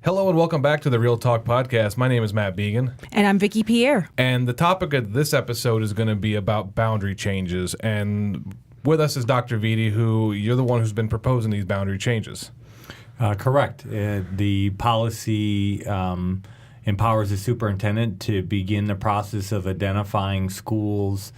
Hello and welcome back to the Real Talk Podcast. My name is Matt Began. And I'm Vitti Pierre. And the topic of this episode is going to be about boundary changes. And with us is Dr. Vitti, who you're the one who's been proposing these boundary changes. Correct. The policy empowers the superintendent to begin the process of identifying schools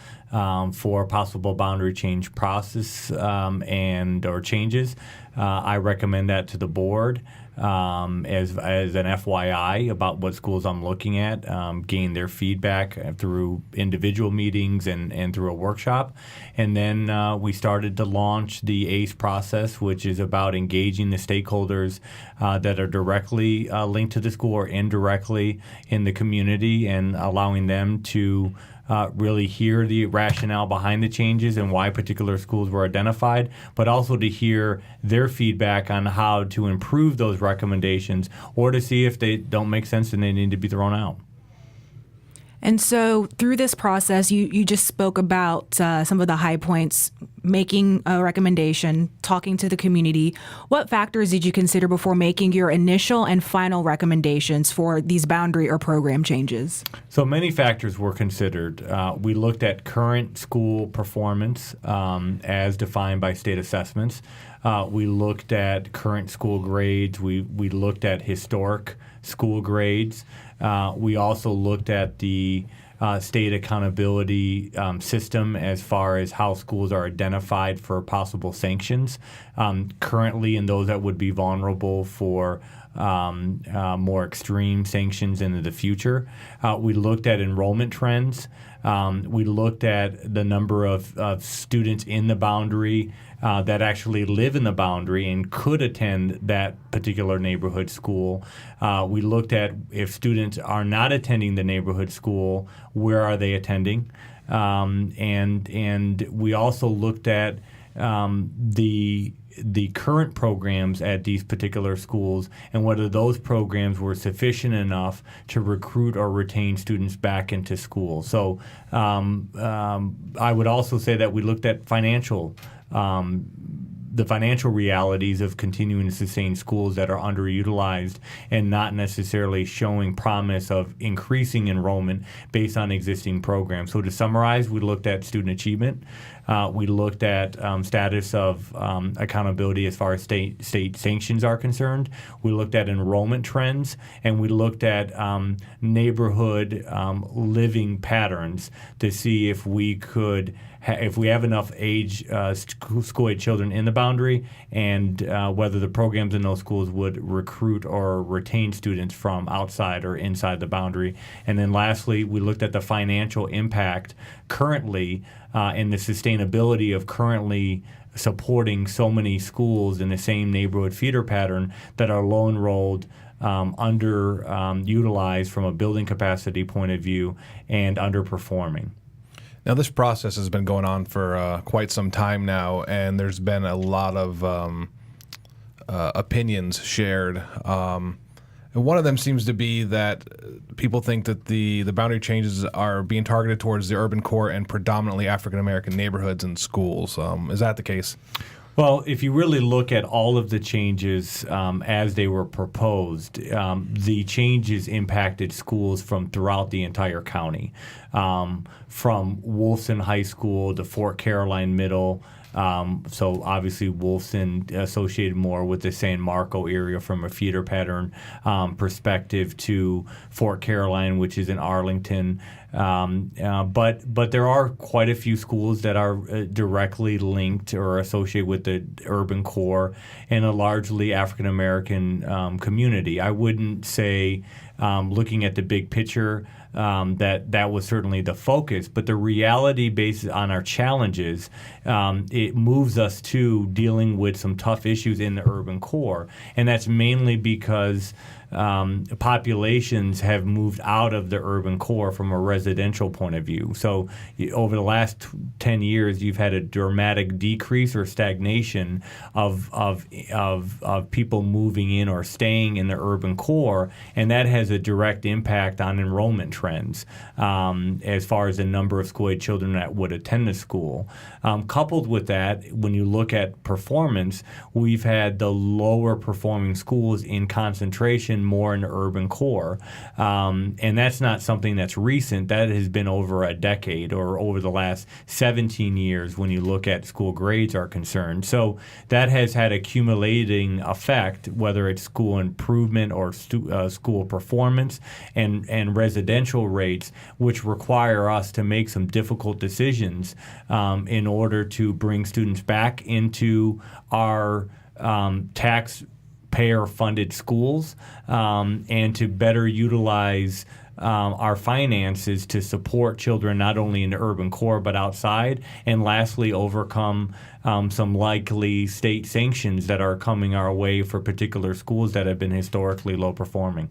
for possible boundary change process and or changes. I recommend that to the board as an FYI about what schools I'm looking at, gain their feedback through individual meetings and through a workshop. And then we started to launch the ACE process, which is about engaging the stakeholders that are directly linked to the school or indirectly in the community and allowing them to really hear the rationale behind the changes and why particular schools were identified, but also to hear their feedback on how to improve those recommendations or to see if they don't make sense and they need to be thrown out. And so through this process, you just spoke about some of the high points, making a recommendation, talking to the community. What factors did you consider before making your initial and final recommendations for these boundary or program changes? So many factors were considered. We looked at current school performance as defined by state assessments. We looked at current school grades. We looked at historic school grades. We also looked at the state accountability system as far as how schools are identified for possible sanctions currently, and those that would be vulnerable for more extreme sanctions into the future. We looked at enrollment trends. We looked at the number of students in the boundary that actually live in the boundary and could attend that particular neighborhood school. We looked at if students are not attending the neighborhood school, where are they attending? And we also looked at the current programs at these particular schools and whether those programs were sufficient enough to recruit or retain students back into school. So I would also say that we looked at the financial realities of continuing to sustain schools that are underutilized and not necessarily showing promise of increasing enrollment based on existing programs. So to summarize, we looked at student achievement. We looked at status of accountability as far as state sanctions are concerned. We looked at enrollment trends, and we looked at neighborhood living patterns to see if we could if we have enough school-age children in the boundary, and whether the programs in those schools would recruit or retain students from outside or inside the boundary. And then lastly, we looked at the financial impact currently and the sustainability of currently supporting so many schools in the same neighborhood feeder pattern that are low enrolled, underutilized from a building capacity point of view, and underperforming. Now, this process has been going on for quite some time now, and there's been a lot of opinions shared. And one of them seems to be that people think that the boundary changes are being targeted towards the urban core and predominantly African-American neighborhoods and schools. Is that the case? Well, if you really look at all of the changes as they were proposed, the changes impacted schools from throughout the entire county, from Wolfson High School to Fort Caroline Middle. So obviously Wolfson associated more with the San Marco area from a feeder pattern perspective to Fort Caroline, which is in Arlington. But there are quite a few schools that are directly linked or associated with the urban core and a largely African-American community. I wouldn't say, looking at the big picture, that was certainly the focus, but the reality based on our challenges, it moves us to dealing with some tough issues in the urban core, and that's mainly because populations have moved out of the urban core from a residential point of view. So over the last 10 years, you've had a dramatic decrease or stagnation of people moving in or staying in the urban core, and that has a direct impact on enrollment trends as far as the number of school-age children that would attend the school. Coupled with that, when you look at performance, we've had the lower performing schools in concentration more in the urban core. And that's not something that's recent. That has been over a decade or over the last 17 years when you look at school grades are concerned. So that has had accumulating effect, whether it's school improvement or school performance and residential rates, which require us to make some difficult decisions in order to bring students back into our taxpayer-funded schools and to better utilize our finances to support children not only in the urban core but outside, and lastly, overcome some likely state sanctions that are coming our way for particular schools that have been historically low performing.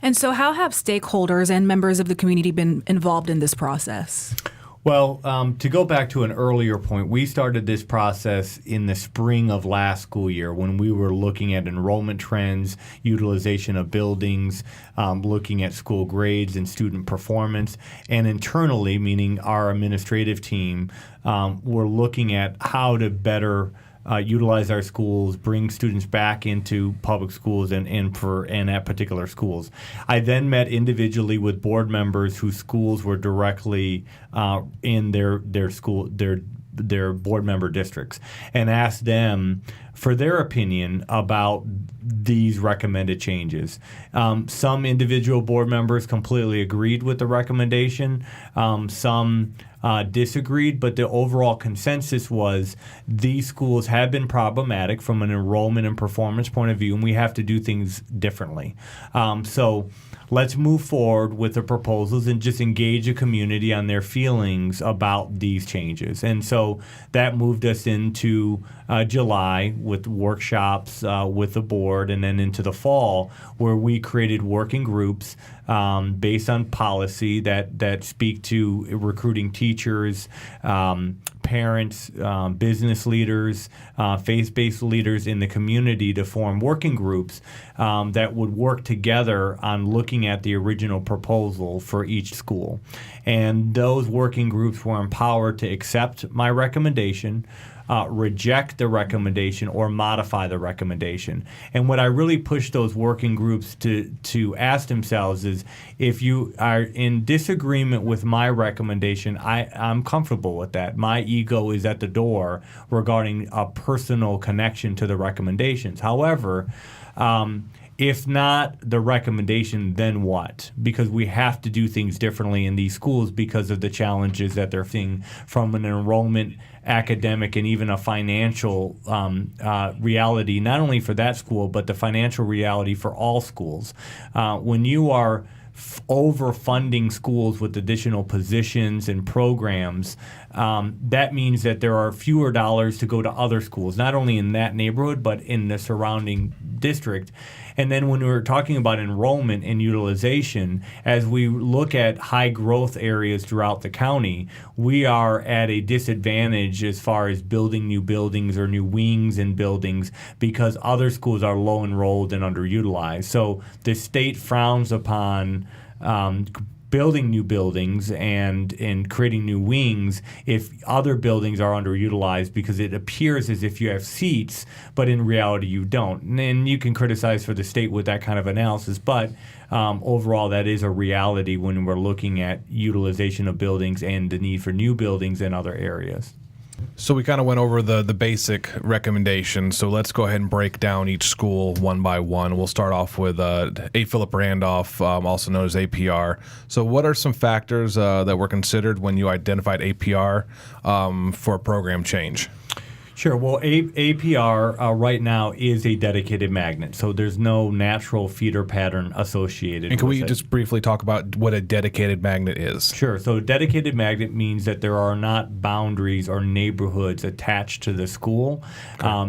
And so how have stakeholders and members of the community been involved in this process? Well, to go back to an earlier point, we started this process in the spring of last school year when we were looking at enrollment trends, utilization of buildings, looking at school grades and student performance. And internally, meaning our administrative team, we're looking at how to better utilize our schools, bring students back into public schools and at particular schools. I then met individually with board members whose schools were directly in their board member districts and asked them for their opinion about these recommended changes. Some individual board members completely agreed with the recommendation. Some disagreed, but the overall consensus was these schools have been problematic from an enrollment and performance point of view, and we have to do things differently. So let's move forward with the proposals and just engage the community on their feelings about these changes. And so that moved us into July with workshops with the board, and then into the fall where we created working groups based on policy that speak to recruiting teachers, parents, business leaders, faith-based leaders in the community to form working groups that would work together on looking at the original proposal for each school. And those working groups were empowered to accept my recommendation, reject the recommendation, or modify the recommendation. And what I really push those working groups to ask themselves is, if you are in disagreement with my recommendation, I'm comfortable with that. My ego is at the door regarding a personal connection to the recommendations. However, if not the recommendation, then what? Because we have to do things differently in these schools because of the challenges that they're seeing from an enrollment, academic, and even a financial reality, not only for that school, but the financial reality for all schools. When you are overfunding schools with additional positions and programs, that means that there are fewer dollars to go to other schools, not only in that neighborhood, but in the surrounding district. And then when we're talking about enrollment and utilization, as we look at high growth areas throughout the county, we are at a disadvantage as far as building new buildings or new wings in buildings because other schools are low enrolled and underutilized. So the state frowns upon building new buildings and creating new wings if other buildings are underutilized, because it appears as if you have seats, but in reality you don't. And you can criticize for the state with that kind of analysis, but overall that is a reality when we're looking at utilization of buildings and the need for new buildings in other areas. So we kind of went over the basic recommendations. So let's go ahead and break down each school one by one. We'll start off with A. Philip Randolph, also known as APR. So what are some factors that were considered when you identified APR for a program change? Sure. Well, APR right now is a dedicated magnet, so there's no natural feeder pattern associated with it. And can we just briefly talk about what a dedicated magnet is? Sure. So a dedicated magnet means that there are not boundaries or neighborhoods attached to the school,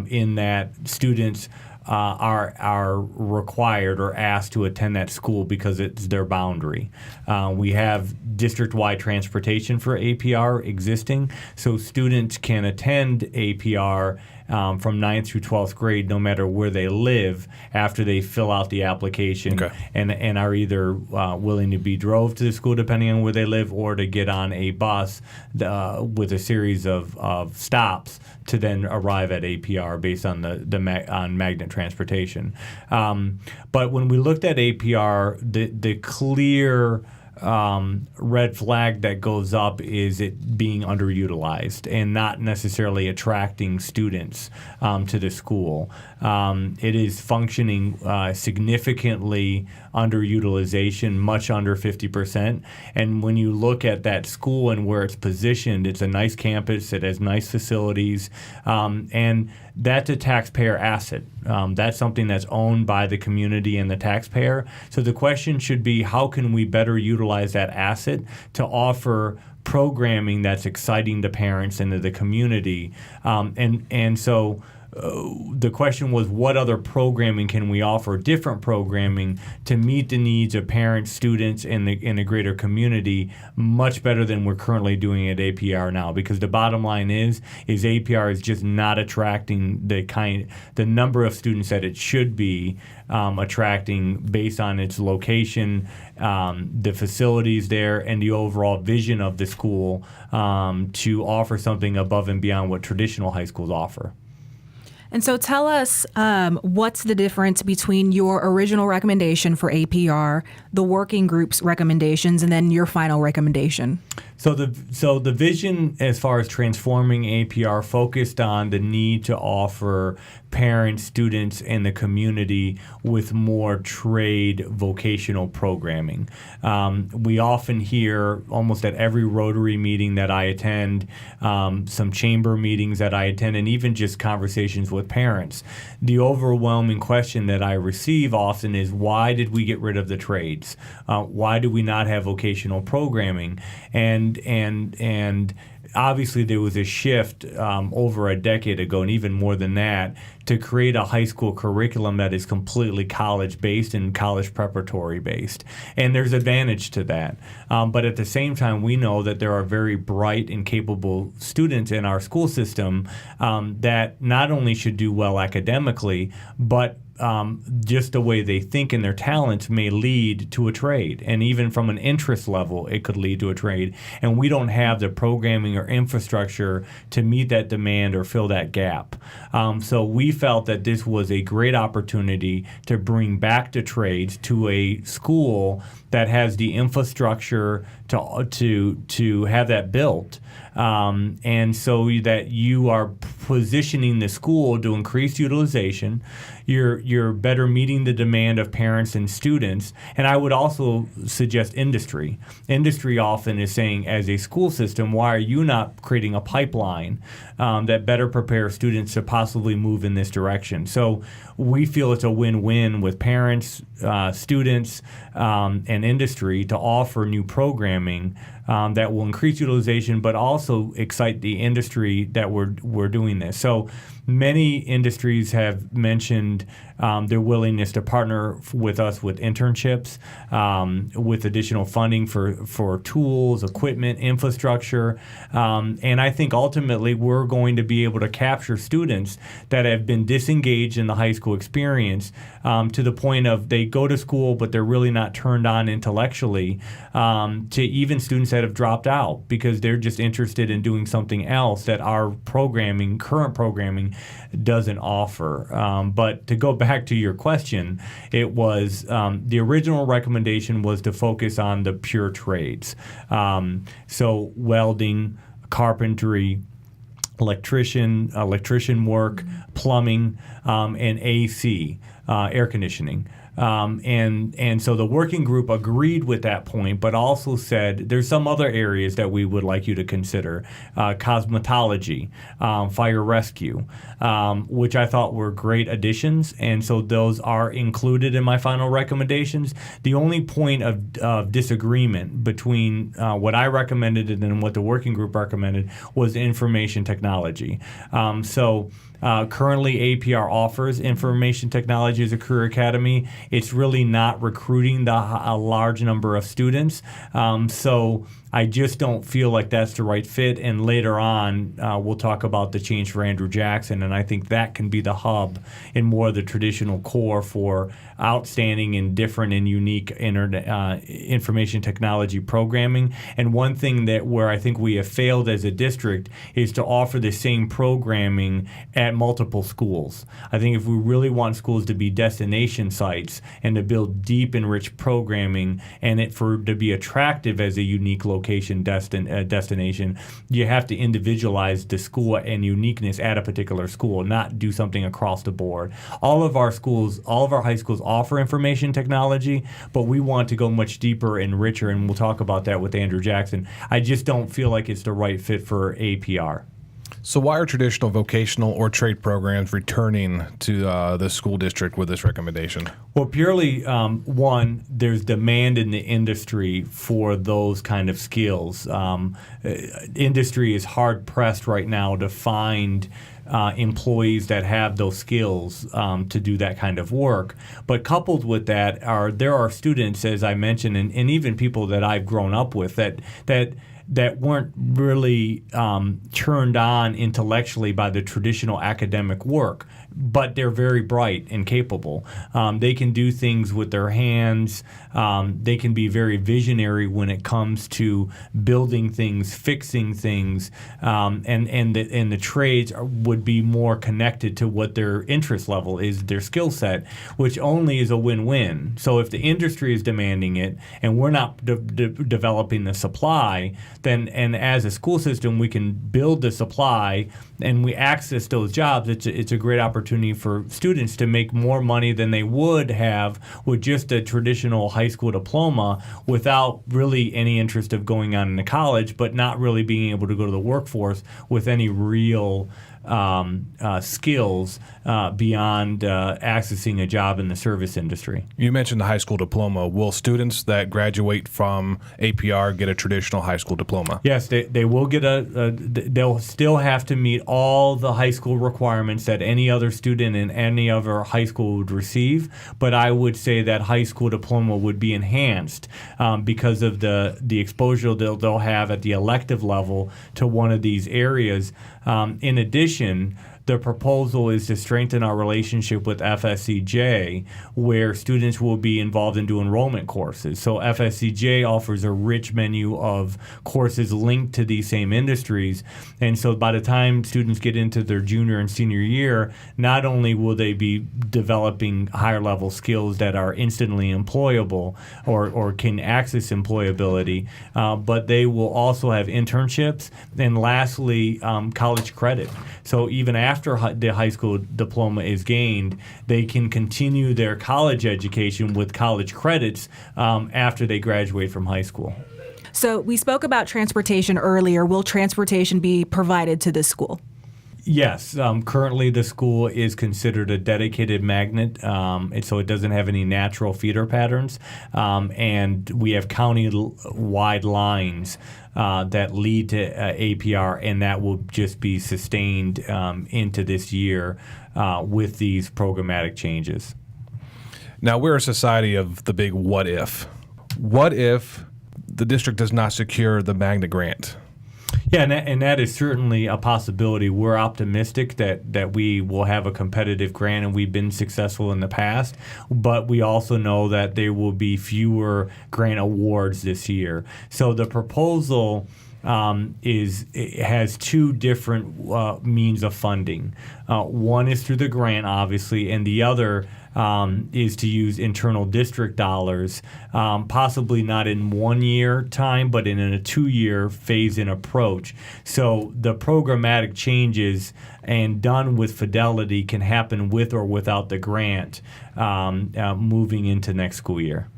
in that students are required or asked to attend that school because it's their boundary. We have district-wide transportation for APR existing, so students can attend APR from 9th through 12th grade, no matter where they live, after they fill out the application and are either willing to be drove to the school depending on where they live, or to get on a bus with a series of stops to then arrive at APR based on on magnet transportation. But when we looked at APR, the clear red flag that goes up is it being underutilized and not necessarily attracting students to the school. It is functioning significantly underutilization, much under 50%. And when you look at that school and where it's positioned, it's a nice campus, it has nice facilities, and that's a taxpayer asset. That's something that's owned by the community and the taxpayer. So the question should be, how can we better utilize that asset to offer programming that's exciting to parents and to the community? And so the question was, what other programming can we offer, different programming, to meet the needs of parents, students, and the greater community much better than we're currently doing at APR now? Because the bottom line is APR is just not attracting the number of students that it should be attracting based on its location, the facilities there, and the overall vision of the school to offer something above and beyond what traditional high schools offer. And so tell us what's the difference between your original recommendation for APR, the working group's recommendations, and then your final recommendation. So the vision as far as transforming APR focused on the need to offer parents, students, and the community with more trade vocational programming. We often hear almost at every Rotary meeting that I attend, some chamber meetings that I attend, and even just conversations with parents. The overwhelming question that I receive often is, why did we get rid of the trades? Why do we not have vocational programming? And obviously there was a shift over a decade ago, and even more than that, to create a high school curriculum that is completely college-based and college preparatory-based. And there's advantage to that. But at the same time, we know that there are very bright and capable students in our school system that not only should do well academically, but just the way they think and their talents may lead to a trade. And even from an interest level, it could lead to a trade. And we don't have the programming or infrastructure to meet that demand or fill that gap. So we felt that this was a great opportunity to bring back the trades to a school that has the infrastructure to have that built. And so that you are positioning the school to increase utilization, you're better meeting the demand of parents and students. And I would also suggest industry. Industry often is saying, as a school system, why are you not creating a pipeline that better prepares students to possibly move in this direction? So we feel it's a win-win with parents, students, and industry to offer new programming that will increase utilization, but also excite the industry that we're doing this. So many industries have mentioned their willingness to partner with us with internships, with additional funding for tools, equipment, infrastructure. And I think ultimately we're going to be able to capture students that have been disengaged in the high school experience to the point of they go to school, but they're really not turned on intellectually, to even students that have dropped out because they're just interested in doing something else that our current programming doesn't offer. But to go back to your question, it was the original recommendation was to focus on the pure trades. So welding, carpentry, electrician work, plumbing, and AC, air conditioning. And so the working group agreed with that point, but also said there's some other areas that we would like you to consider, cosmetology, fire rescue, which I thought were great additions. And so those are included in my final recommendations. The only point of disagreement between what I recommended and then what the working group recommended was information technology. Currently, APR offers information technology as a career academy. It's really not recruiting a large number of students. So I just don't feel like that's the right fit. And later on, we'll talk about the change for Andrew Jackson, and I think that can be the hub in more of the traditional core for outstanding and different and unique information technology programming. And one thing that where I think we have failed as a district is to offer the same programming at multiple schools. I think if we really want schools to be destination sites and to build deep and rich programming and to be attractive as a unique location destination, you have to individualize the school and uniqueness at a particular school, not do something across the board. All of our high schools offer information technology, but we want to go much deeper and richer, and we'll talk about that with Andrew Jackson. I just don't feel like it's the right fit for APR. So why are traditional vocational or trade programs returning to the school district with this recommendation? Well, purely, one, there's demand in the industry for those kind of skills. Industry is hard-pressed right now to find employees that have those skills to do that kind of work. But coupled with that, there are students, as I mentioned, and even people that I've grown up with that weren't really turned on intellectually by the traditional academic work, but they're very bright and capable. They can do things with their hands. They can be very visionary when it comes to building things, fixing things, and the trades would be more connected to what their interest level is, their skill set, which only is a win-win. So if the industry is demanding it and we're not developing the supply, then and as a school system we can build the supply and we access those jobs, it's a great opportunity for students to make more money than they would have with just a traditional high school diploma without really any interest of going on into college, but not really being able to go to the workforce with any real skills beyond accessing a job in the service industry. You mentioned the high school diploma. Will students that graduate from APR get a traditional high school diploma? Yes, they will get they'll still have to meet all the high school requirements that any other student in any other high school would receive, but I would say that high school diploma would be enhanced because of the exposure they'll have at the elective level to one of these areas. In addition, the proposal is to strengthen our relationship with FSCJ, where students will be involved in doing enrollment courses. So FSCJ offers a rich menu of courses linked to these same industries. And so by the time students get into their junior and senior year, not only will they be developing higher level skills that are instantly employable or can access employability, but they will also have internships. And lastly, college credit. So even after the high school diploma is gained, they can continue their college education with college credits after they graduate from high school. So we spoke about transportation earlier. Will transportation be provided to this school? Yes. Currently, the school is considered a dedicated magnet, so it doesn't have any natural feeder patterns. And we have county-wide lines that lead to APR, and that will just be sustained into this year with these programmatic changes. Now, we're a society of the big what if. What if the district does not secure the magnet grant? Yeah, and that is certainly a possibility. We're optimistic that we will have a competitive grant, and we've been successful in the past, but we also know that there will be fewer grant awards this year. So the proposal has two different means of funding. One is through the grant, obviously, and the other is to use internal district dollars, possibly not in 1 year time, but in a 2-year phase-in approach. So the programmatic changes and done with fidelity can happen with or without the grant moving into next school year.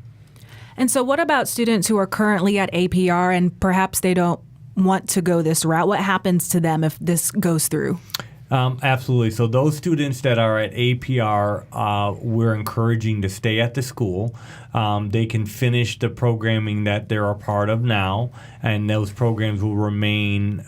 And so what about students who are currently at APR and perhaps they don't want to go this route? What happens to them if this goes through? Absolutely. So those students that are at APR, we're encouraging to stay at the school. They can finish the programming that they're a part of now, and those programs will remain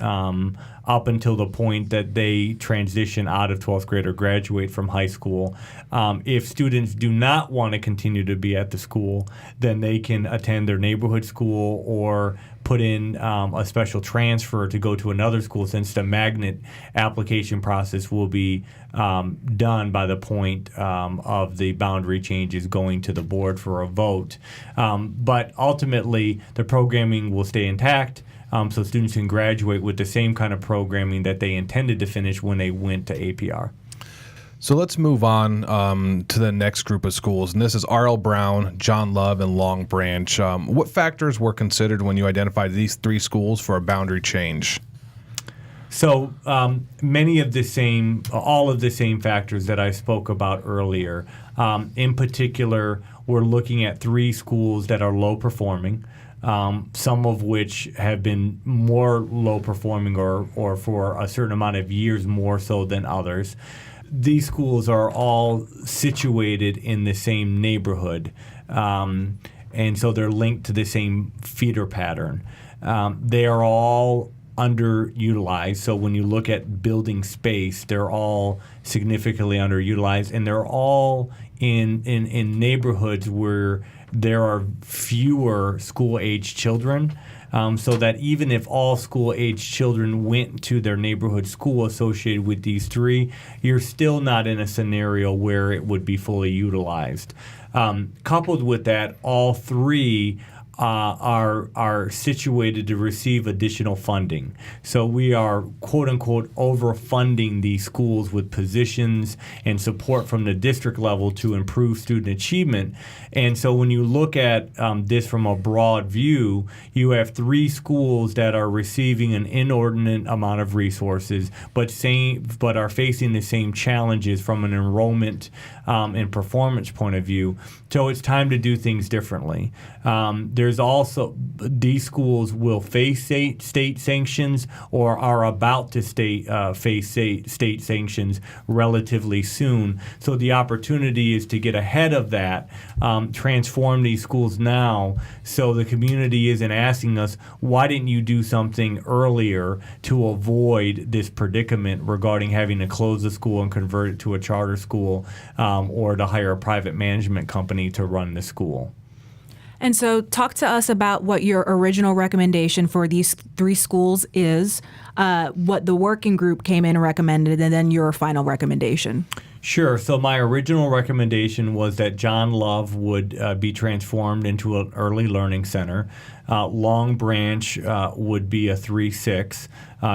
up until the point that they transition out of 12th grade or graduate from high school. If students do not want to continue to be at the school, then they can attend their neighborhood school or put in a special transfer to go to another school, since the magnet application process will be done by the point of the boundary changes going to the board for a vote. But ultimately, the programming will stay intact. So students can graduate with the same kind of programming that they intended to finish when they went to APR. So let's move on to the next group of schools, and this is R.L. Brown, John Love, and Long Branch. What factors were considered when you identified these three schools for a boundary change? So all of the same factors that I spoke about earlier. In particular, we're looking at three schools that are low performing. Some of which have been more low performing or for a certain amount of years more so than others. These schools are all situated in the same neighborhood, and so they're linked to the same feeder pattern. They are all underutilized. So when you look at building space, they're all significantly underutilized, and they're all in neighborhoods where there are fewer school-age children, so that even if all school-age children went to their neighborhood school associated with these three, you're still not in a scenario where it would be fully utilized. Coupled with that, all three are situated to receive additional funding. So we are, quote unquote, overfunding these schools with positions and support from the district level to improve student achievement. And so when you look at this from a broad view, you have three schools that are receiving an inordinate amount of resources, but are facing the same challenges from an enrollment and performance point of view. So it's time to do things differently. There's also, these schools will face state sanctions or are about to face state sanctions relatively soon. So the opportunity is to get ahead of that, transform these schools now, so the community isn't asking us, why didn't you do something earlier to avoid this predicament regarding having to close the school and convert it to a charter school, or to hire a private management company to run the school. And so talk to us about what your original recommendation for these three schools is, what the working group came in and recommended, and then your final recommendation. Sure. So my original recommendation was that John Love would be transformed into an early learning center. Long Branch would be a 3-6,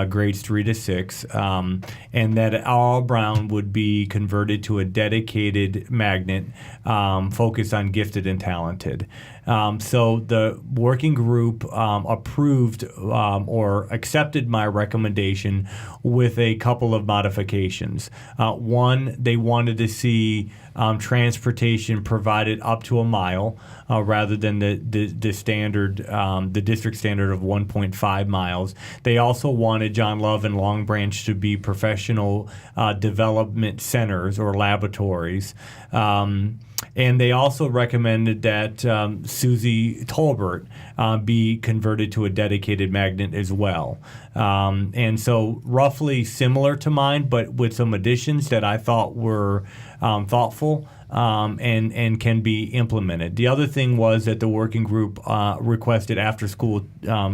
grades 3 to 6, and that R.L. Brown would be converted to a dedicated magnet focused on gifted and talented. So the working group approved or accepted my recommendation with a couple of modifications. One, they wanted to see transportation provided up to a mile rather than the standard, the district standard of 1.5 miles. They also wanted John Love and Long Branch to be professional development centers or laboratories. And they also recommended that Susie Tolbert be converted to a dedicated magnet as well. And so roughly similar to mine, but with some additions that I thought were thoughtful and can be implemented. The other thing was that the working group requested after-school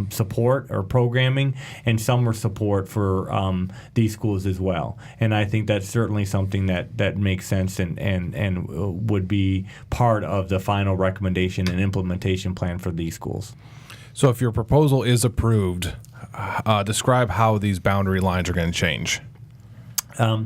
support or programming and summer support for these schools as well. And I think that's certainly something that makes sense and would be part of the final recommendation and implementation plan for these schools. So if your proposal is approved, describe how these boundary lines are going to change.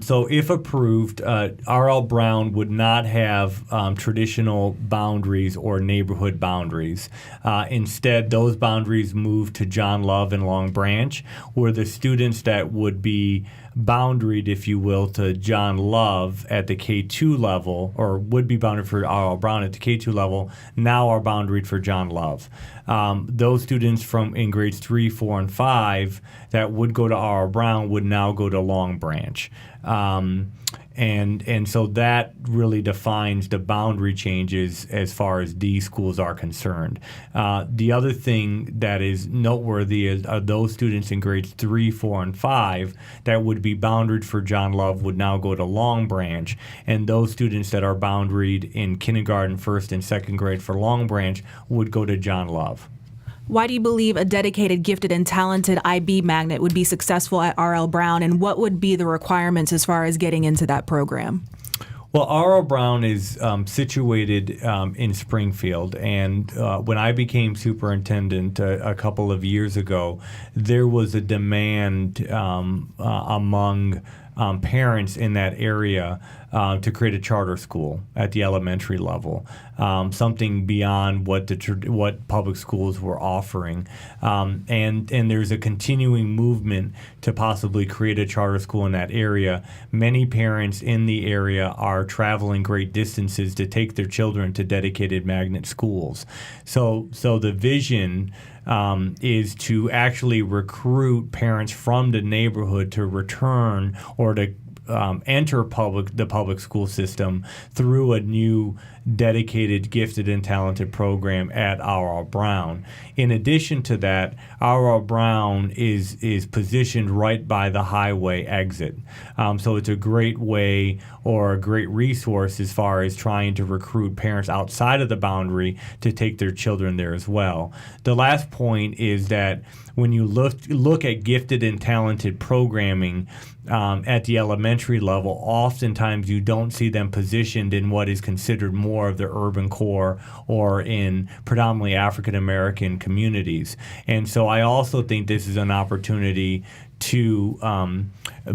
So if approved, R.L. Brown would not have traditional boundaries or neighborhood boundaries. Instead, those boundaries move to John Love and Long Branch, where the students that would be boundaried, if you will, to John Love at the K2 level, or would be boundaried for R.L. Brown at the K2 level, now are boundaried for John Love. Those students in grades 3, 4, and 5 that would go to R.L. Brown would now go to Long Branch. And so that really defines the boundary changes as far as these schools are concerned. The other thing that is noteworthy are those students in grades 3, 4, and 5 that would be boundaried for John Love would now go to Long Branch, and those students that are boundaried in kindergarten, first and second grade for Long Branch would go to John Love. Why do you believe a dedicated, gifted, and talented IB magnet would be successful at R.L. Brown, and what would be the requirements as far as getting into that program? Well, R.L. Brown is situated in Springfield, and when I became superintendent a couple of years ago, there was a demand among parents in that area to create a charter school at the elementary level, something beyond what public schools were offering, and there's a continuing movement to possibly create a charter school in that area. Many parents in the area are traveling great distances to take their children to dedicated magnet schools. So the vision is to actually recruit parents from the neighborhood to return or to enter the public school system through a new dedicated, gifted, and talented program at R.L. Brown. In addition to that, R.L. Brown is positioned right by the highway exit. So it's a great way or a great resource as far as trying to recruit parents outside of the boundary to take their children there as well. The last point is that when you look at gifted and talented programming at the elementary level, oftentimes you don't see them positioned in what is considered more of the urban core or in predominantly African American communities. And so I also think this is an opportunity to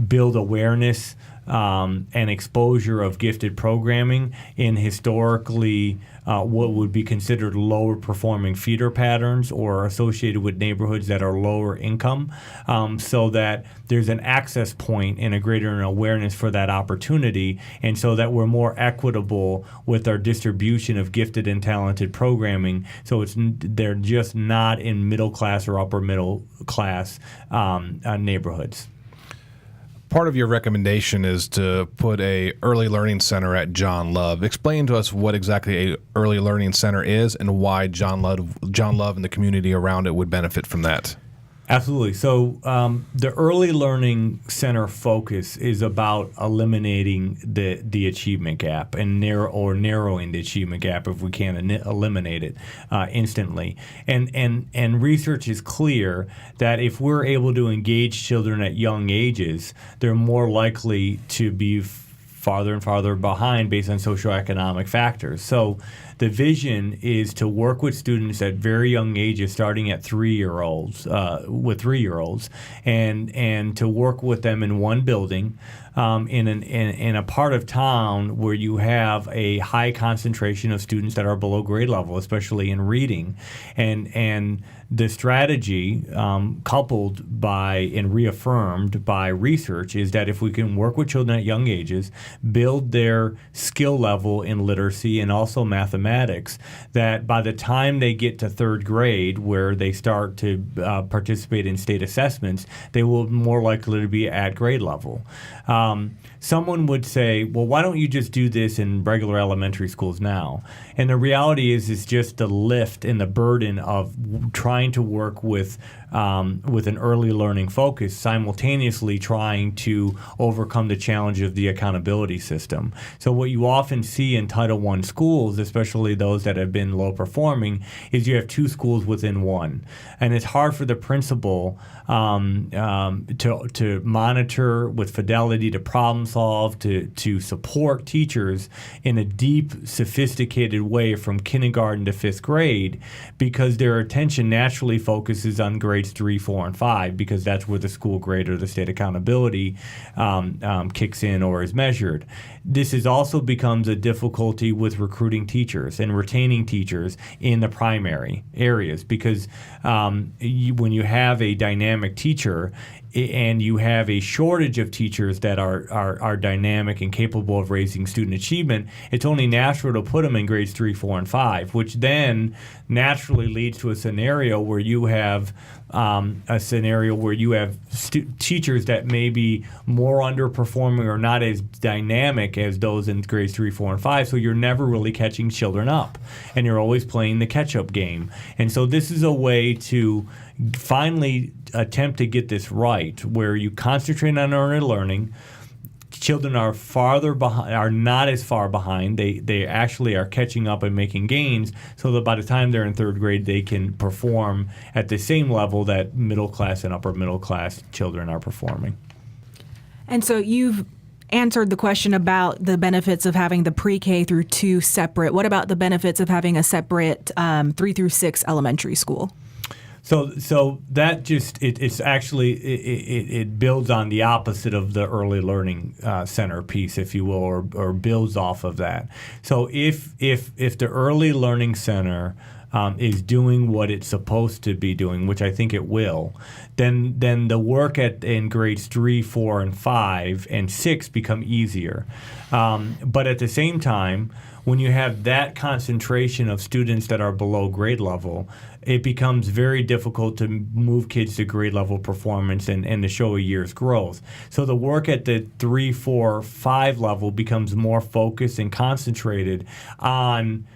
build awareness and exposure of gifted programming in historically what would be considered lower performing feeder patterns or associated with neighborhoods that are lower income, so that there's an access point and a greater awareness for that opportunity, and so that we're more equitable with our distribution of gifted and talented programming, so they're just not in middle class or upper middle class neighborhoods. Part of your recommendation is to put a early learning center at John Love. Explain to us what exactly a early learning center is and why John Love and the community around it would benefit from that. Absolutely. So the Early Learning Center focus is about eliminating the achievement gap and narrowing the achievement gap if we can eliminate it instantly. And research is clear that if we're able to engage children at young ages, they're more likely to be farther and farther behind based on socioeconomic factors. So the vision is to work with students at very young ages, starting at 3-year-olds, with 3-year-olds, and to work with them in one building in a part of town where you have a high concentration of students that are below grade level, especially in reading, and the strategy, coupled by and reaffirmed by research, is that if we can work with children at young ages, build their skill level in literacy and also mathematics, that by the time they get to third grade, where they start to participate in state assessments, they will be more likely to be at grade level. Someone would say, well, why don't you just do this in regular elementary schools now? And the reality is just the lift and the burden of trying to work with an early learning focus, simultaneously trying to overcome the challenge of the accountability system. So what you often see in Title I schools, especially those that have been low performing, is you have two schools within one. And it's hard for the principal to monitor with fidelity, to problem solve, to support teachers in a deep, sophisticated way from kindergarten to 5th grade, because their attention naturally focuses on grades 3, 4, and 5, because that's where the school grade or the state accountability kicks in or is measured. This also becomes a difficulty with recruiting teachers and retaining teachers in the primary areas, because when you have a dynamic teacher, and you have a shortage of teachers that are dynamic and capable of raising student achievement, it's only natural to put them in grades 3, 4, and 5, which then naturally leads to a scenario where you have teachers that may be more underperforming or not as dynamic as those in grades 3, 4, and 5. So you're never really catching children up, and you're always playing the catch-up game. And so this is a way to finally attempt to get this right, where you concentrate on early learning. Children are farther behind, are not as far behind. They actually are catching up and making gains, so that by the time they're in third grade, they can perform at the same level that middle class and upper middle class children are performing. And so you've answered the question about the benefits of having the pre-K through 2 separate. What about the benefits of having a separate 3 through 6 elementary school? So that just it builds on the opposite of the early learning center piece, if you will, or builds off of that. So if the early learning center is doing what it's supposed to be doing, which I think it will, then the work in grades 3, 4, and 5 and 6 become easier. But at the same time, when you have that concentration of students that are below grade level, it becomes very difficult to move kids to grade level performance and to show a year's growth. So the work at the 3, 4, 5 level becomes more focused and concentrated on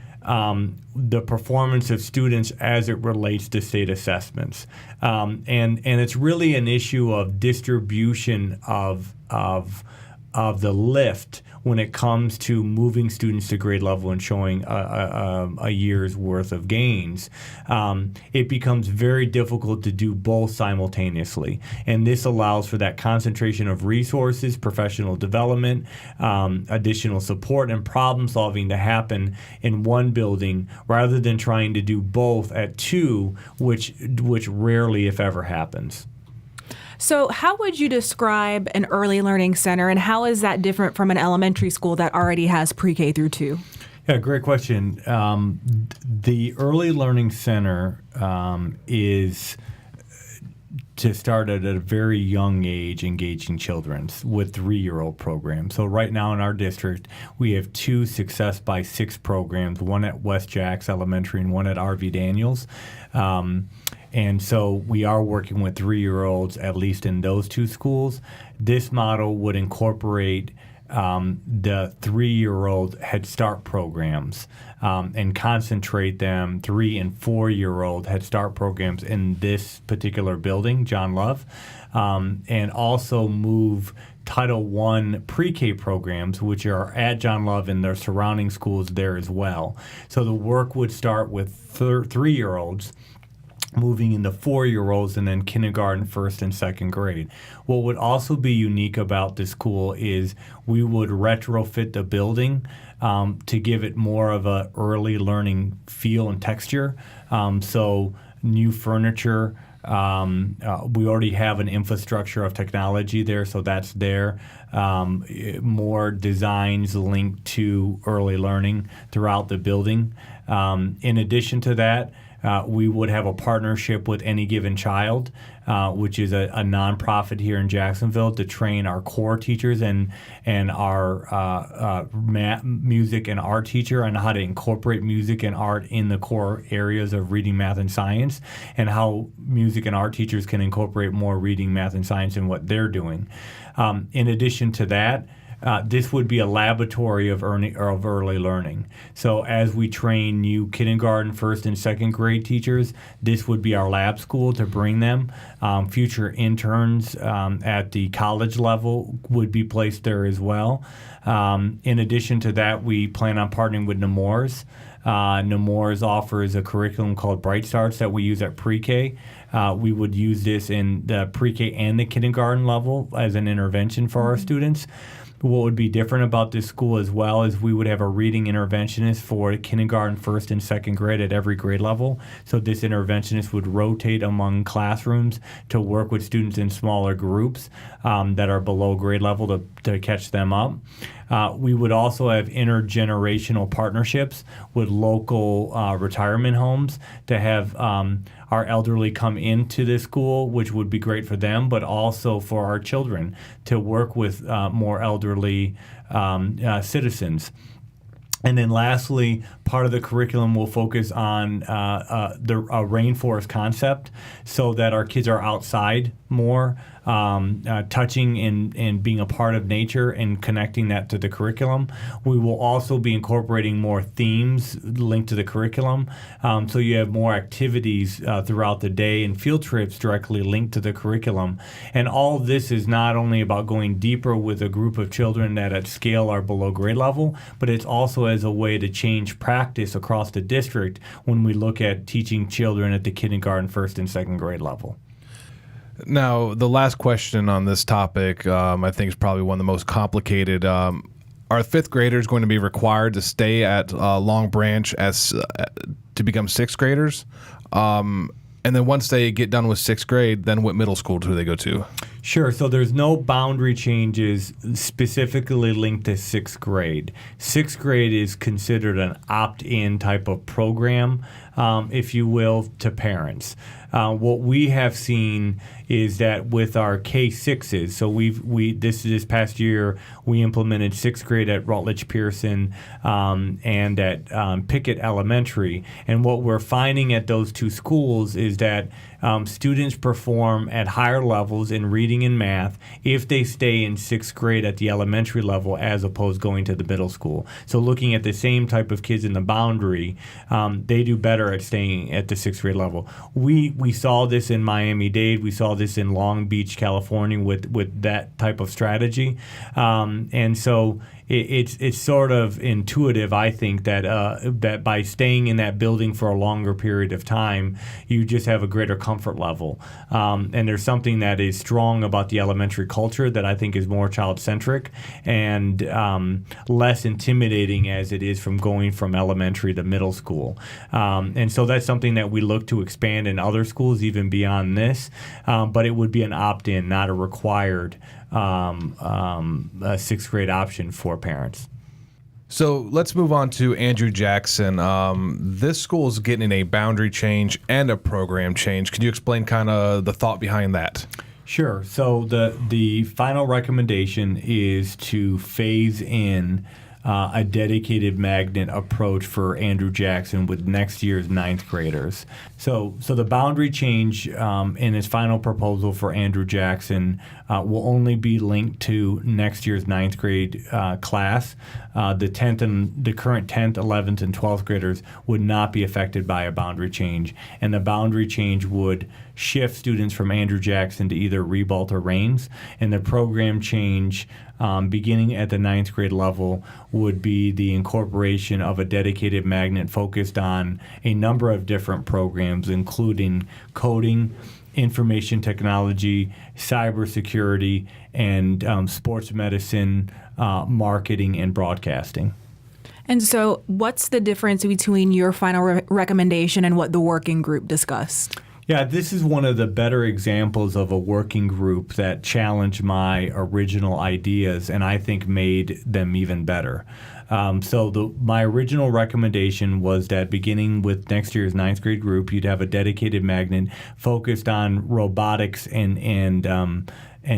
the performance of students as it relates to state assessments. And it's really an issue of distribution of the lift when it comes to moving students to grade level and showing a year's worth of gains. It becomes very difficult to do both simultaneously. And this allows for that concentration of resources, professional development, additional support, and problem solving to happen in one building rather than trying to do both at 2, which rarely, if ever, happens. So how would you describe an early learning center, and how is that different from an elementary school that already has pre-K through 2? Yeah, great question. The early learning center is to start at a very young age engaging children with 3-year-old programs. So right now in our district, we have 2 Success by 6 programs, one at West Jacks Elementary and one at R.V. Daniels. And so we are working with 3-year-olds, at least in those 2 schools. This model would incorporate the 3-year-old Head Start programs and concentrate them 3- and 4-year-old Head Start programs in this particular building, John Love, and also move Title I pre-K programs, which are at John Love and their surrounding schools there as well. So the work would start with 3-year-olds, moving into 4-year-olds, and then kindergarten, 1st and 2nd grade. What would also be unique about this school is we would retrofit the building to give it more of a early learning feel and texture. So new furniture. We already have an infrastructure of technology there, so that's there. More designs linked to early learning throughout the building. In addition to that, we would have a partnership with Any Given Child, which is a nonprofit here in Jacksonville, to train our core teachers and our music and art teacher on how to incorporate music and art in the core areas of reading, math, and science, and how music and art teachers can incorporate more reading, math, and science in what they're doing. In addition to that, this would be a laboratory of early learning. So as we train new kindergarten, 1st, and 2nd grade teachers, this would be our lab school to bring them. Future interns at the college level would be placed there as well. In addition to that, we plan on partnering with Nemours. Nemours offers a curriculum called Bright Starts that we use at pre-K. We would use this in the pre-K and the kindergarten level as an intervention for our students. What would be different about this school as well is we would have a reading interventionist for kindergarten, 1st, and 2nd grade at every grade level. So this interventionist would rotate among classrooms to work with students in smaller groups that are below grade level to catch them up. We would also have intergenerational partnerships with local retirement homes to have our elderly come into the school, which would be great for them, but also for our children to work with more elderly citizens. And then lastly, part of the curriculum will focus on the rainforest concept so that our kids are outside more, touching and being a part of nature and connecting that to the curriculum. We will also be incorporating more themes linked to the curriculum. So you have more activities throughout the day and field trips directly linked to the curriculum. And all of this is not only about going deeper with a group of children that at scale are below grade level, but it's also as a way to change practice across the district when we look at teaching children at the kindergarten, first and second grade level. Now, the last question on this topic, I think, is probably one of the most complicated. Are fifth graders going to be required to stay at Long Branch as to become sixth graders? And then once they get done with sixth grade, then what middle school do they go to? Sure. So there's no boundary changes specifically linked to sixth grade. Sixth grade is considered an opt-in type of program, if you will, to parents. What we have seen is that with our K-6s, so this past year we implemented sixth grade at Rutledge Pearson and at Pickett Elementary, and what we're finding at those two schools is that students perform at higher levels in reading and math if they stay in sixth grade at the elementary level as opposed going to the middle school. So looking at the same type of kids in the boundary, they do better at staying at the sixth grade level. We saw this in Miami-Dade. We saw this in Long Beach, California with that type of strategy. And so it's sort of intuitive, I think, that by staying in that building for a longer period of time, you just have a greater comfort level. And there's something that is strong about the elementary culture that I think is more child-centric and less intimidating as it is from going from elementary to middle school. And so that's something that we look to expand in other schools even beyond this, but it would be an opt-in, not a required a sixth grade option for parents. So let's move on to Andrew Jackson. This school is getting a boundary change and a program change. Could you explain kind of the thought behind that? Sure. So the final recommendation is to phase in a dedicated magnet approach for Andrew Jackson with next year's ninth graders. So the boundary change in his final proposal for Andrew Jackson will only be linked to next year's ninth grade class. The current 10th, 11th, and 12th graders would not be affected by a boundary change, and the boundary change would shift students from Andrew Jackson to either Ribault or Raines, and the program change beginning at the ninth grade level would be the incorporation of a dedicated magnet focused on a number of different programs, including coding, information technology, cybersecurity, and sports medicine, marketing, and broadcasting. And so what's the difference between your final recommendation and what the working group discussed? Yeah, this is one of the better examples of a working group that challenged my original ideas and I think made them even better. My original recommendation was that beginning with next year's ninth grade group, you'd have a dedicated magnet focused on robotics and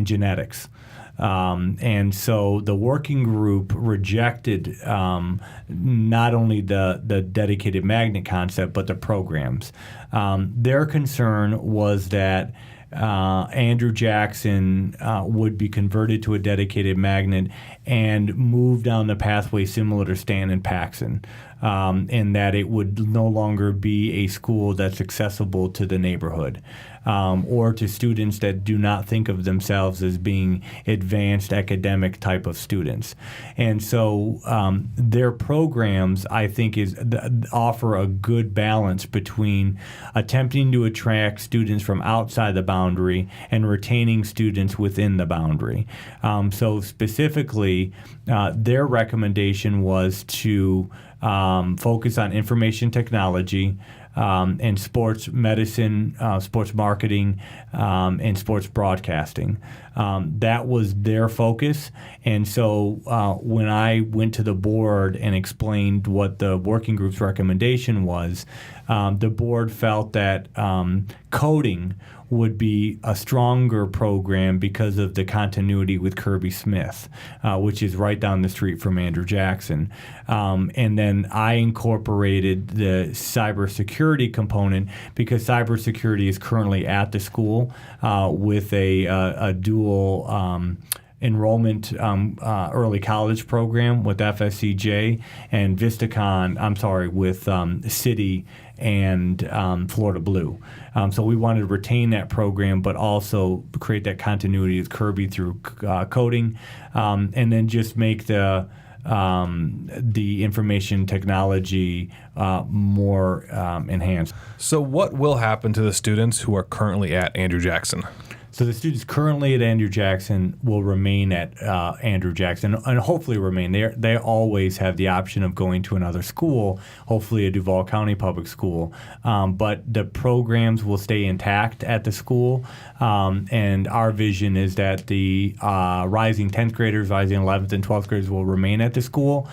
genetics. And so the working group rejected not only the dedicated magnet concept, but the programs. Their concern was that Andrew Jackson would be converted to a dedicated magnet and move down the pathway similar to Stan and Paxson, and that it would no longer be a school that's accessible to the neighborhood or to students that do not think of themselves as being advanced academic type of students. And so their programs, I think, offer a good balance between attempting to attract students from outside the boundary and retaining students within the boundary. So specifically, their recommendation was to focus on information technology, and sports medicine, sports marketing, and sports broadcasting. That was their focus. And so when I went to the board and explained what the working group's recommendation was, the board felt that coding would be a stronger program because of the continuity with Kirby Smith, which is right down the street from Andrew Jackson. And then I incorporated the cybersecurity component because cybersecurity is currently at the school with a dual enrollment early college program with FSCJ and VistaCon, with City and Florida Blue. So we wanted to retain that program, but also create that continuity with Kirby through coding, and then just make the information technology more enhanced. So what will happen to the students who are currently at Andrew Jackson? So the students currently at Andrew Jackson will remain at Andrew Jackson and hopefully remain. They always have the option of going to another school, hopefully a Duval County public school. But the programs will stay intact at the school. And our vision is that the rising 10th graders, rising 11th and 12th graders will remain at the school.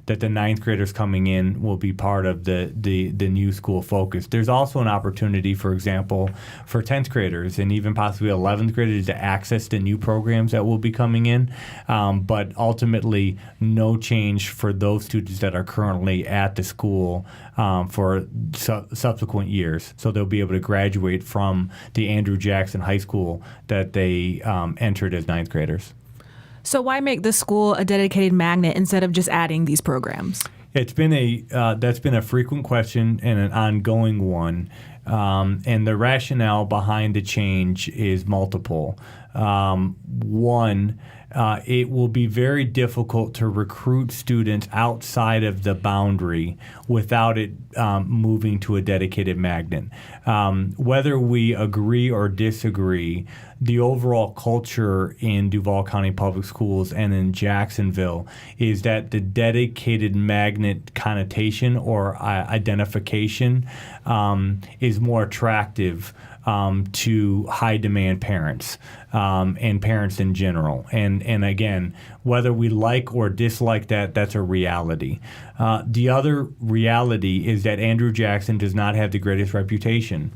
That the 9th graders coming in will be part of the new school focus. There's also an opportunity, for example, for 10th graders and even possibly 11th graders to access the new programs that will be coming in. But ultimately, no change for those students that are currently at the school for subsequent years. So they'll be able to graduate from the Andrew Jackson High School that they entered as 9th graders. So why make the school a dedicated magnet instead of just adding these programs? It's been that's been a frequent question and an ongoing one, and the rationale behind the change is multiple. One, it will be very difficult to recruit students outside of the boundary without it moving to a dedicated magnet. Whether we agree or disagree, the overall culture in Duval County Public Schools and in Jacksonville is that the dedicated magnet connotation or identification is more attractive to high demand parents and parents in general. And again, whether we like or dislike that, that's a reality. The other reality is that Andrew Jackson does not have the greatest reputation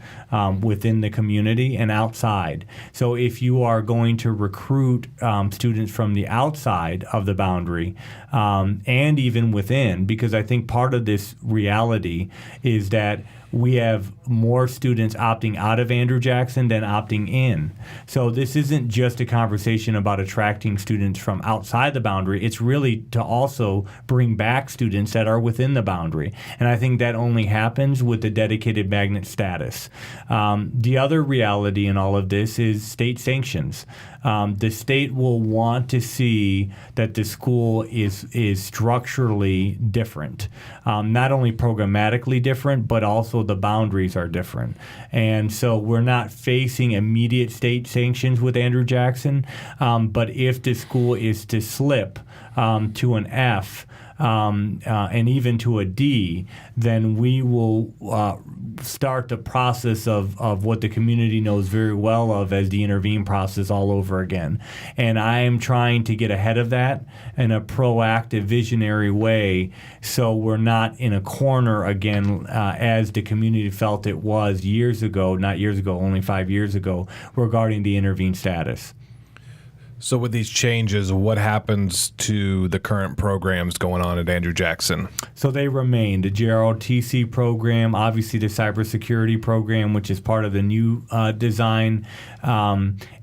within the community and outside. So if you are going to recruit students from the outside of the boundary and even within, because I think part of this reality is that we have more students opting out of Andrew Jackson than opting in. So this isn't just a conversation about attracting students from outside the boundary. It's really to also bring back students that are within the boundary. And I think that only happens with the dedicated magnet status. The other reality in all of this is state sanctions. The state will want to see that the school is structurally different, not only programmatically different, but also the boundaries are different. And so we're not facing immediate state sanctions with Andrew Jackson, but if the school is to slip to an F, and even to a D, then we will start the process of what the community knows very well of as the intervene process all over again. And I am trying to get ahead of that in a proactive, visionary way so we're not in a corner again as the community felt it was years ago, not years ago, only 5 years ago, regarding the intervene status. So with these changes, what happens to the current programs going on at Andrew Jackson? So they remain. The JROTC program, obviously the cybersecurity program, which is part of the new design.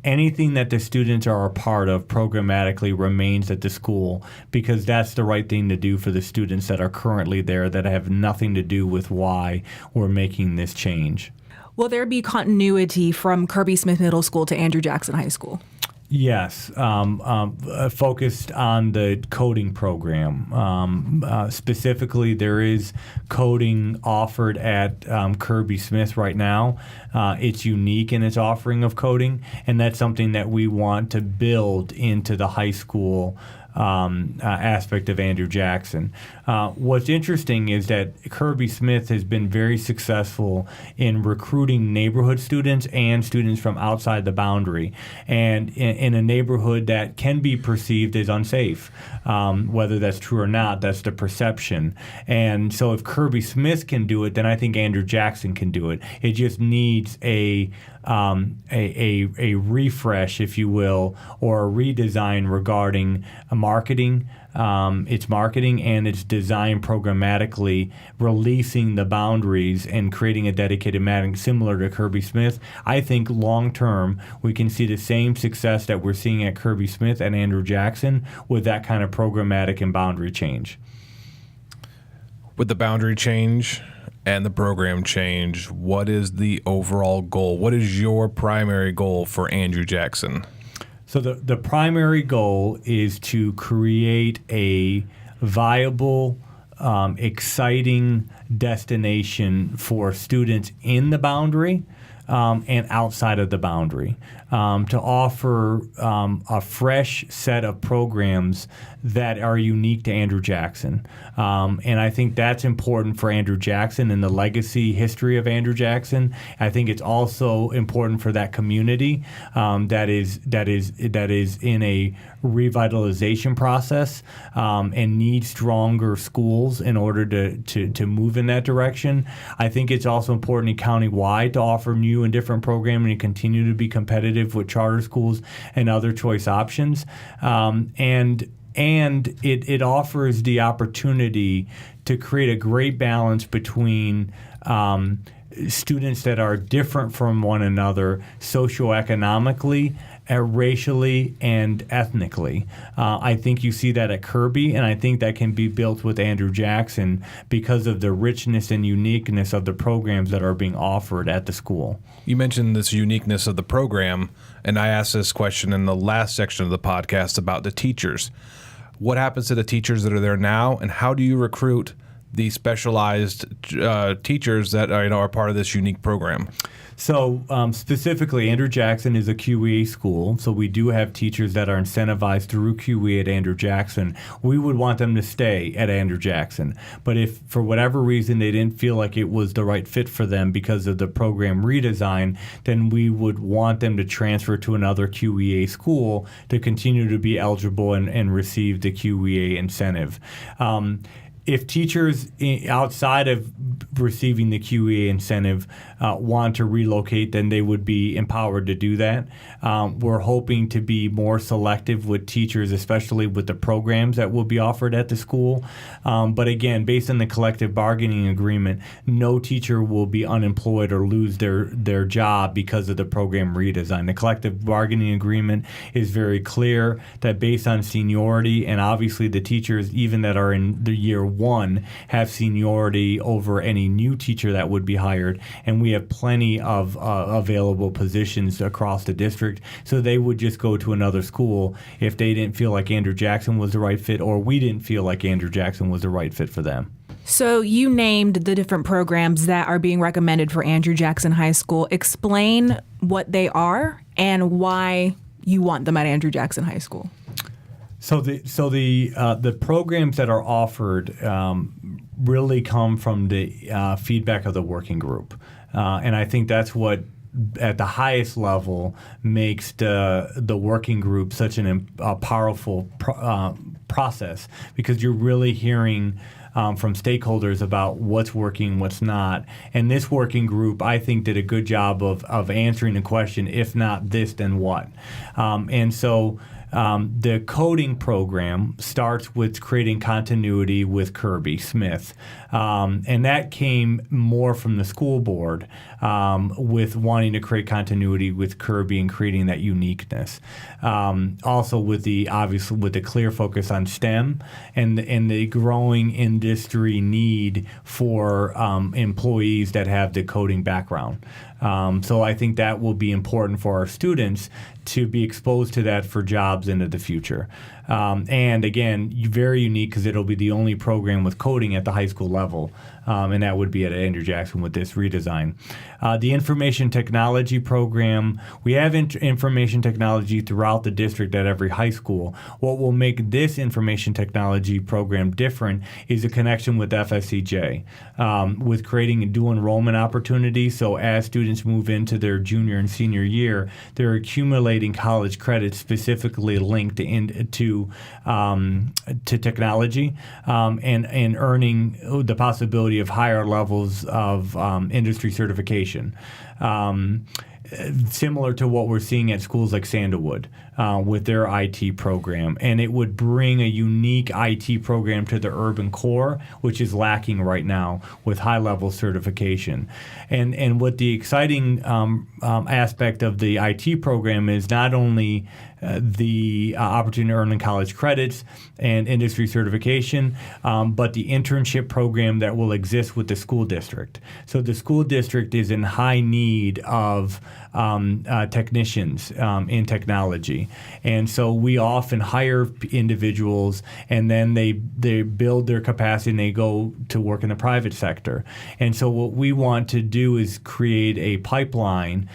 Anything that the students are a part of programmatically remains at the school because that's the right thing to do for the students that are currently there that have nothing to do with why we're making this change. Will there be continuity from Kirby Smith Middle School to Andrew Jackson High School? Yes, focused on the coding program. Specifically, there is coding offered at Kirby Smith right now. It's unique in its offering of coding, and that's something that we want to build into the high school aspect of Andrew Jackson. What's interesting is that Kirby Smith has been very successful in recruiting neighborhood students and students from outside the boundary, and in a neighborhood that can be perceived as unsafe. Whether that's true or not, that's the perception. And so if Kirby Smith can do it, then I think Andrew Jackson can do it. It just needs a refresh, if you will, or a redesign regarding marketing, its marketing and its design programmatically, releasing the boundaries and creating a dedicated matting similar to Kirby Smith. I think long term we can see the same success that we're seeing at Kirby Smith and Andrew Jackson with that kind of programmatic and boundary change. With the boundary change and the program change, what is the overall goal? What is your primary goal for Andrew Jackson? So the primary goal is to create a viable, exciting destination for students in the boundary and outside of the boundary, to offer a fresh set of programs that are unique to Andrew Jackson. And I think that's important for Andrew Jackson and the legacy history of Andrew Jackson. I think it's also important for that community that is in a revitalization process and needs stronger schools in order to move in that direction. I think it's also important countywide to offer new and different programming and continue to be competitive with charter schools and other choice options. And it offers the opportunity to create a great balance between students that are different from one another socioeconomically, racially, and ethnically. I think you see that at Kirby, and I think that can be built with Andrew Jackson because of the richness and uniqueness of the programs that are being offered at the school. You mentioned this uniqueness of the program, and I asked this question in the last section of the podcast about the teachers. What happens to the teachers that are there now, and how do you recruit the specialized teachers that are part of this unique program? So specifically, Andrew Jackson is a QEA school, so we do have teachers that are incentivized through QEA at Andrew Jackson. We would want them to stay at Andrew Jackson. But if for whatever reason they didn't feel like it was the right fit for them because of the program redesign, then we would want them to transfer to another QEA school to continue to be eligible and receive the QEA incentive. If teachers outside of receiving the QEA incentive want to relocate, then they would be empowered to do that. We're hoping to be more selective with teachers, especially with the programs that will be offered at the school. But again, based on the collective bargaining agreement, no teacher will be unemployed or lose their job because of the program redesign. The collective bargaining agreement is very clear that based on seniority, and obviously the teachers, even that are in the year one, have seniority over any new teacher that would be hired, and we have plenty of available positions across the district, so they would just go to another school if they didn't feel like Andrew Jackson was the right fit, or we didn't feel like Andrew Jackson was the right fit for them. So you named the different programs that are being recommended for Andrew Jackson High School. Explain what they are and why you want them at Andrew Jackson High School. So the programs that are offered really come from the feedback of the working group, and I think that's what at the highest level makes the working group such a powerful process, because you're really hearing from stakeholders about what's working, what's not. And this working group, I think, did a good job of answering the question, if not this, then what? And so the coding program starts with creating continuity with Kirby Smith. And that came more from the school board with wanting to create continuity with Kirby and creating that uniqueness. Also with the clear focus on STEM and the growing industry need for employees that have the coding background. So I think that will be important for our students to be exposed to that for jobs into the future. And again, very unique because it'll be the only program with coding at the high school level. And that would be at Andrew Jackson with this redesign. The information technology program, we have information technology throughout the district at every high school. What will make this information technology program different is a connection with FSCJ, with creating dual enrollment opportunities. So as students move into their junior and senior year, they're accumulating college credits specifically linked to technology and earning the possibility of higher levels of industry certification. Similar to what we're seeing at schools like Sandalwood with their IT program. And it would bring a unique IT program to the urban core, which is lacking right now with high-level certification. And what the exciting aspect of the IT program is not only the opportunity to earn college credits and industry certification, but the internship program that will exist with the school district. So the school district is in high need of technicians in technology. And so we often hire individuals and then they build their capacity and they go to work in the private sector. And so what we want to do is create a pipeline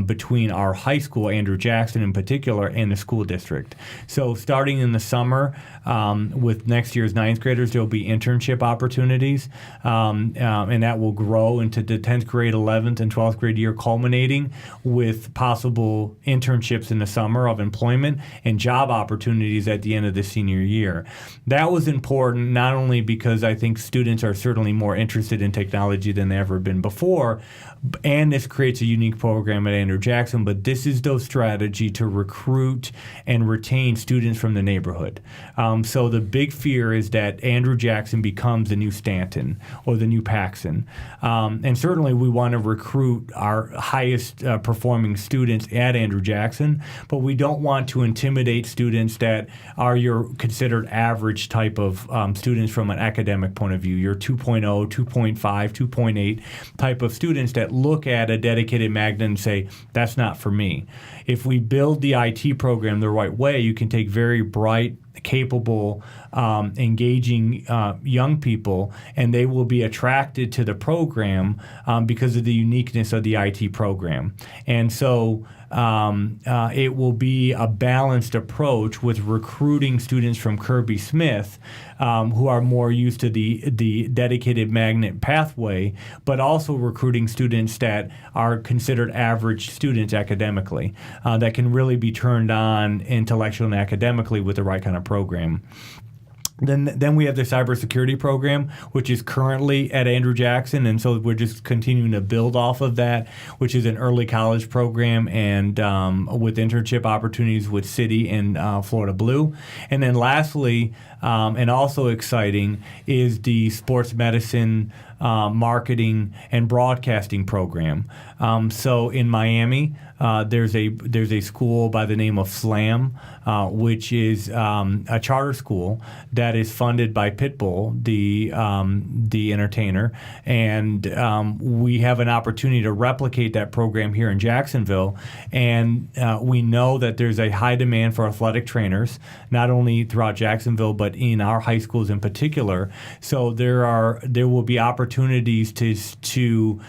between our high school, Andrew Jackson in particular, and the school district. So starting in the summer with next year's 9th graders, there will be internship opportunities, and that will grow into the 10th grade, 11th, and 12th grade year, culminating with possible internships in the summer of employment and job opportunities at the end of the senior year. That was important not only because I think students are certainly more interested in technology than they've ever been before, and this creates a unique program at Andrew Jackson, but this is the strategy to recruit and retain students from the neighborhood. So the big fear is that Andrew Jackson becomes the new Stanton or the new Paxson. And certainly we want to recruit our highest performing students at Andrew Jackson, but we don't want to intimidate students that are your considered average type of students from an academic point of view, your 2.0, 2.5, 2.8 type of students that look at a dedicated magnet and say, that's not for me. If we build the IT program the right way, you can take very bright, capable, engaging young people, and they will be attracted to the program because of the uniqueness of the IT program. And so it will be a balanced approach with recruiting students from Kirby Smith who are more used to the dedicated magnet pathway, but also recruiting students that are considered average students academically that can really be turned on intellectually and academically with the right kind of program. Then we have the cybersecurity program, which is currently at Andrew Jackson, and so we're just continuing to build off of that, which is an early college program and with internship opportunities with City and Florida Blue. And then lastly, and also exciting, is the sports medicine marketing and broadcasting program. So in Miami, there's a school by the name of SLAM, which is a charter school that is funded by Pitbull, the entertainer, and we have an opportunity to replicate that program here in Jacksonville. And we know that there's a high demand for athletic trainers, not only throughout Jacksonville but in our high schools in particular. So there will be opportunities to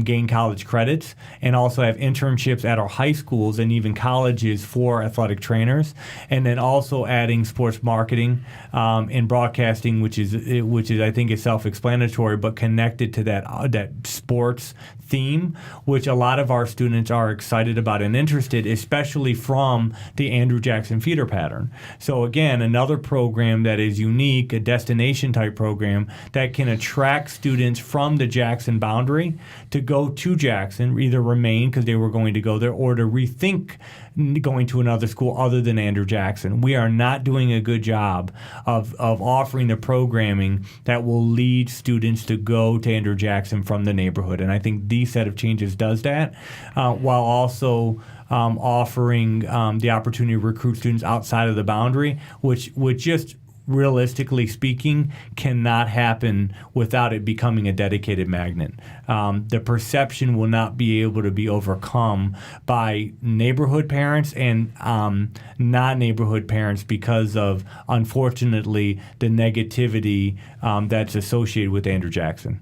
gain college credits and also have internships at our high schools and even colleges for athletic trainers, and then also adding sports marketing and broadcasting, which is I think is self-explanatory, but connected to that sports theme, which a lot of our students are excited about and interested, especially from the Andrew Jackson feeder pattern. So again, another program that is unique, a destination type program that can attract students from the Jackson boundary to go to Jackson, either remain because they were going to go there or to rethink going to another school other than Andrew Jackson. We are not doing a good job of offering the programming that will lead students to go to Andrew Jackson from the neighborhood. And I think these set of changes does that, while also offering the opportunity to recruit students outside of the boundary, which just realistically speaking, cannot happen without it becoming a dedicated magnet. The perception will not be able to be overcome by neighborhood parents and non-neighborhood parents because of, unfortunately, the negativity that's associated with Andrew Jackson.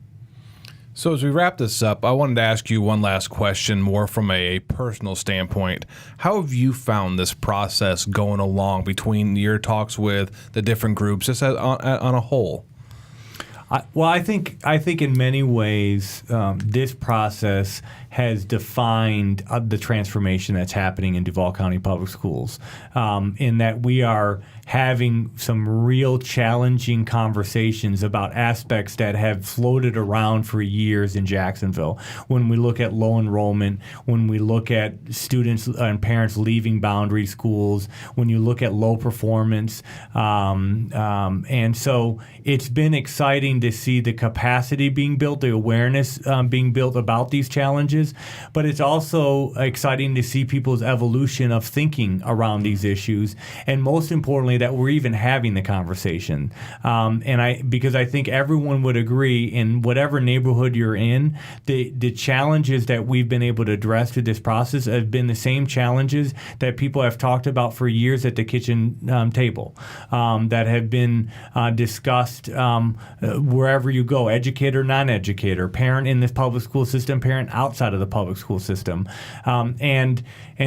So as we wrap this up, I wanted to ask you one last question, more from a personal standpoint. How have you found this process going along between your talks with the different groups, just on a whole? I think in many ways this process has defined the transformation that's happening in Duval County Public Schools, in that we are having some real challenging conversations about aspects that have floated around for years in Jacksonville. When we look at low enrollment, when we look at students and parents leaving boundary schools, when you look at low performance. And so it's been exciting to see the capacity being built, the awareness being built about these challenges. But it's also exciting to see people's evolution of thinking around these issues. And most importantly, that we're even having the conversation. Because I think everyone would agree, in whatever neighborhood you're in, the challenges that we've been able to address through this process have been the same challenges that people have talked about for years at the kitchen table, that have been discussed wherever you go, educator, non-educator, parent in the public school system, parent outside of the public school system. And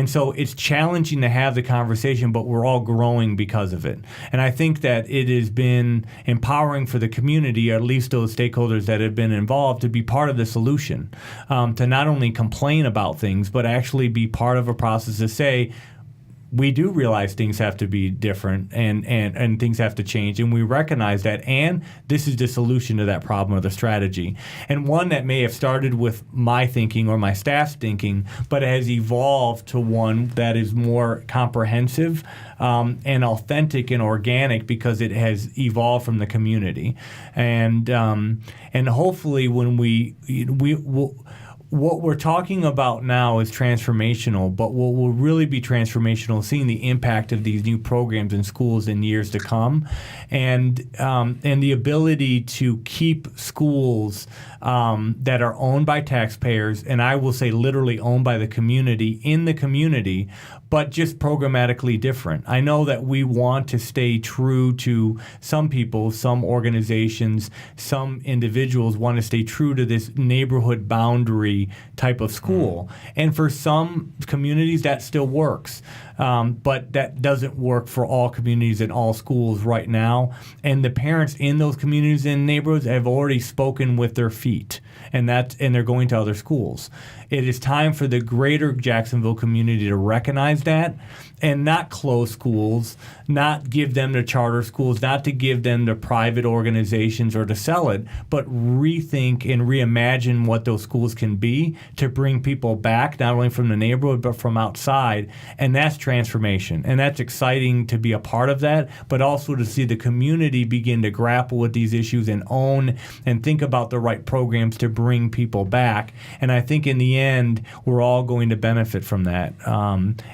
so it's challenging to have the conversation, but we're all growing because of it. And I think that it has been empowering for the community, or at least those stakeholders that have been involved, to be part of the solution, to not only complain about things, but actually be part of a process to say, we do realize things have to be different and things have to change, and we recognize that, and this is the solution to that problem or the strategy. And one that may have started with my thinking or my staff's thinking, but it has evolved to one that is more comprehensive and authentic and organic because it has evolved from the community. And hopefully when we what we're talking about now is transformational, but what will really be transformational is seeing the impact of these new programs in schools in years to come, and the ability to keep schools that are owned by taxpayers, and I will say literally owned by the community, in the community, but just programmatically different. I know that we want to stay true to some people, some organizations, some individuals want to stay true to this neighborhood boundary type of school. And for some communities, that still works. But that doesn't work for all communities and all schools right now. And the parents in those communities and neighborhoods have already spoken with their feet, and they're going to other schools. It is time for the greater Jacksonville community to recognize that and not close schools, not give them to charter schools, not to give them to private organizations or to sell it, but rethink and reimagine what those schools can be to bring people back, not only from the neighborhood, but from outside. And that's transformation. And that's exciting to be a part of that, but also to see the community begin to grapple with these issues and own and think about the right programs to bring people back. And I think in the end, we're all going to benefit from that.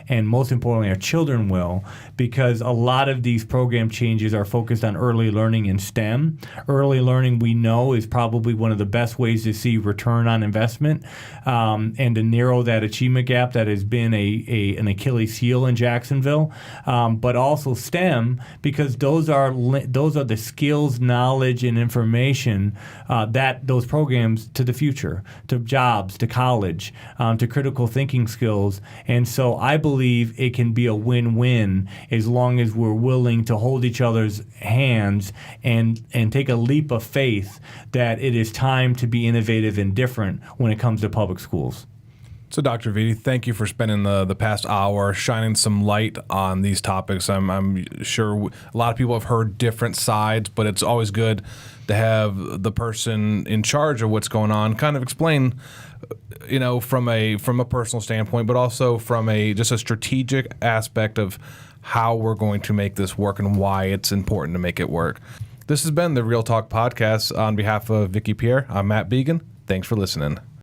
And most importantly, our children will, because a lot of these program changes are focused on early learning in STEM. Early learning, we know, is probably one of the best ways to see return on investment, and to narrow that achievement gap that has been an Achilles heel in Jacksonville. But also STEM, because those are the skills, knowledge, and information that those programs to the future, to jobs, to college, to critical thinking skills. And so I believe it can be a win-win as long as we're willing to hold each other's hands and take a leap of faith that it is time to be innovative and different when it comes to public schools. So, Dr. Vitti, thank you for spending the past hour shining some light on these topics. I'm sure a lot of people have heard different sides, but it's always good to have the person in charge of what's going on kind of explain, from a personal standpoint, but also from just a strategic aspect of how we're going to make this work and why it's important to make it work. This has been the Real Talk Podcast. On behalf of Vicky Pierre, I'm Matt Began. Thanks for listening.